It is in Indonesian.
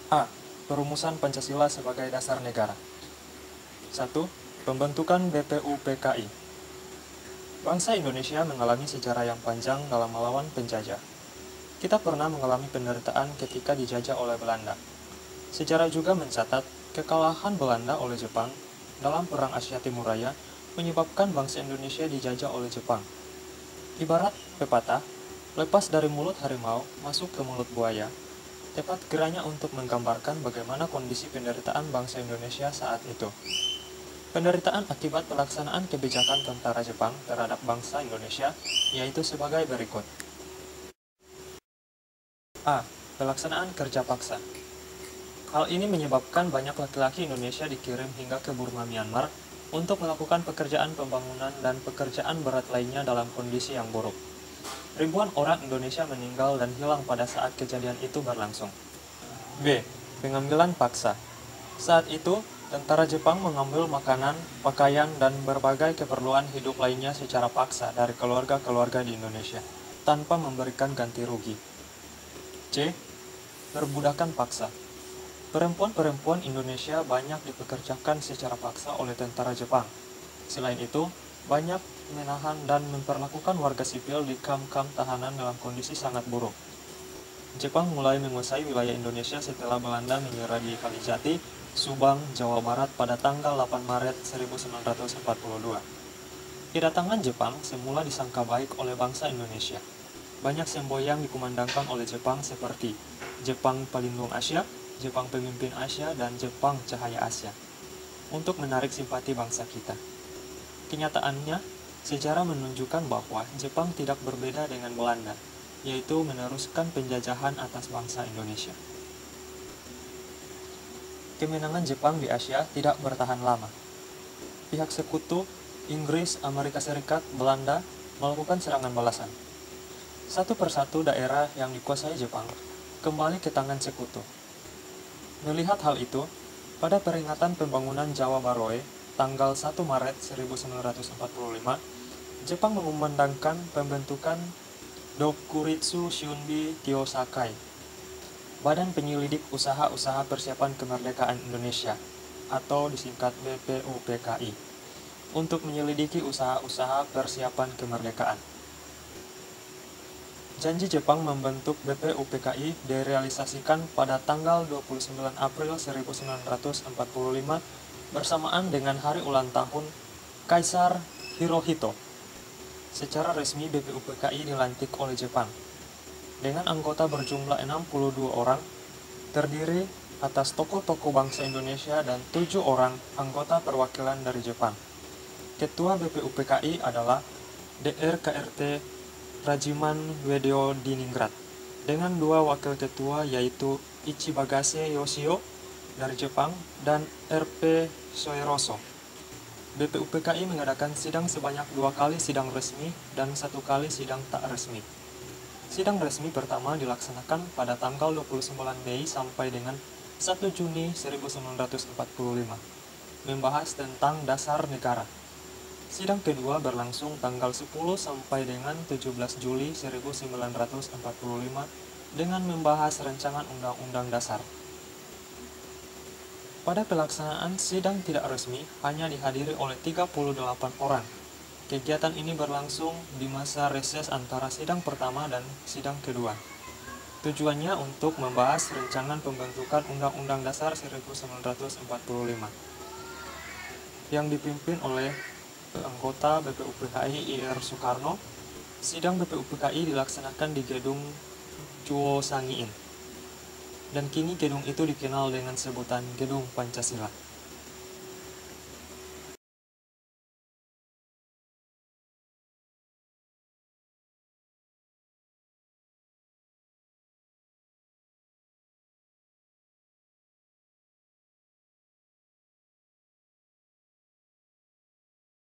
A. Perumusan Pancasila sebagai dasar negara. 1. Pembentukan BPUPKI. Bangsa Indonesia mengalami sejarah yang panjang dalam melawan penjajah. Kita pernah mengalami penderitaan ketika dijajah oleh Belanda. Sejarah juga mencatat kekalahan Belanda oleh Jepang dalam Perang Asia Timur Raya menyebabkan bangsa Indonesia dijajah oleh Jepang. Ibarat pepatah, lepas dari mulut harimau, masuk ke mulut buaya, tepat kiranya untuk menggambarkan bagaimana kondisi penderitaan bangsa Indonesia saat itu. Penderitaan akibat pelaksanaan kebijakan tentara Jepang terhadap bangsa Indonesia yaitu sebagai berikut. A. Pelaksanaan kerja paksa. Hal ini menyebabkan banyak laki-laki Indonesia dikirim hingga ke Burma, Myanmar untuk melakukan pekerjaan pembangunan dan pekerjaan berat lainnya dalam kondisi yang buruk. Ribuan orang Indonesia meninggal dan hilang pada saat kejadian itu berlangsung. B. Pengambilan paksa. Saat itu, tentara Jepang mengambil makanan, pakaian, dan berbagai keperluan hidup lainnya secara paksa dari keluarga-keluarga di Indonesia, tanpa memberikan ganti rugi. C. Perbudakan paksa. Perempuan-perempuan Indonesia banyak dipekerjakan secara paksa oleh tentara Jepang. Selain itu, banyak menahan dan memperlakukan warga sipil di kamp-kamp tahanan dalam kondisi sangat buruk. Jepang mulai menguasai wilayah Indonesia setelah Belanda menyerah di Kalijati, Subang, Jawa Barat pada tanggal 8 Maret 1942. Kedatangan Jepang semula disangka baik oleh bangsa Indonesia. Banyak semboyan dikumandangkan oleh Jepang seperti Jepang Pelindung Asia, Jepang Pemimpin Asia, dan Jepang Cahaya Asia untuk menarik simpati bangsa kita. Kenyataannya, sejarah menunjukkan bahwa Jepang tidak berbeda dengan Belanda, yaitu meneruskan penjajahan atas bangsa Indonesia. Kemenangan Jepang di Asia tidak bertahan lama. Pihak sekutu, Inggris, Amerika Serikat, Belanda, melakukan serangan balasan. Satu persatu daerah yang dikuasai Jepang kembali ke tangan sekutu. Melihat hal itu, pada peringatan pembangunan Jawa Baroe, tanggal 1 Maret 1945, Jepang mengumandangkan pembentukan Dokuritsu Shunbi Kyosakai, Badan Penyelidik Usaha-Usaha Persiapan Kemerdekaan Indonesia, atau disingkat BPUPKI, untuk menyelidiki usaha-usaha persiapan kemerdekaan. Janji Jepang membentuk BPUPKI direalisasikan pada tanggal 29 April 1945 bersamaan dengan hari ulang tahun Kaisar Hirohito. Secara resmi BPUPKI dilantik oleh Jepang, dengan anggota berjumlah 62 orang, terdiri atas tokoh-tokoh bangsa Indonesia dan 7 orang anggota perwakilan dari Jepang. Ketua BPUPKI adalah DRKRT Rajiman Wedeo-Diningrat, dengan 2 wakil ketua yaitu Ichibagase Yoshio dari Jepang dan RP Soeroso. BPUPKI mengadakan sidang sebanyak 2 kali sidang resmi dan 1 kali sidang tak resmi. Sidang resmi pertama dilaksanakan pada tanggal 29 Mei sampai dengan 1 Juni 1945, membahas tentang dasar negara. Sidang kedua berlangsung tanggal 10 sampai dengan 17 Juli 1945 dengan membahas rancangan Undang-Undang Dasar. Pada pelaksanaan sidang tidak resmi hanya dihadiri oleh 38 orang. Kegiatan ini berlangsung di masa reses antara sidang pertama dan sidang kedua. Tujuannya untuk membahas rancangan pembentukan Undang-Undang Dasar 1945 yang dipimpin oleh anggota BPUPKI IR Soekarno. Sidang BPUPKI dilaksanakan di gedung Chuo Sangiin, dan kini gedung itu dikenal dengan sebutan Gedung Pancasila.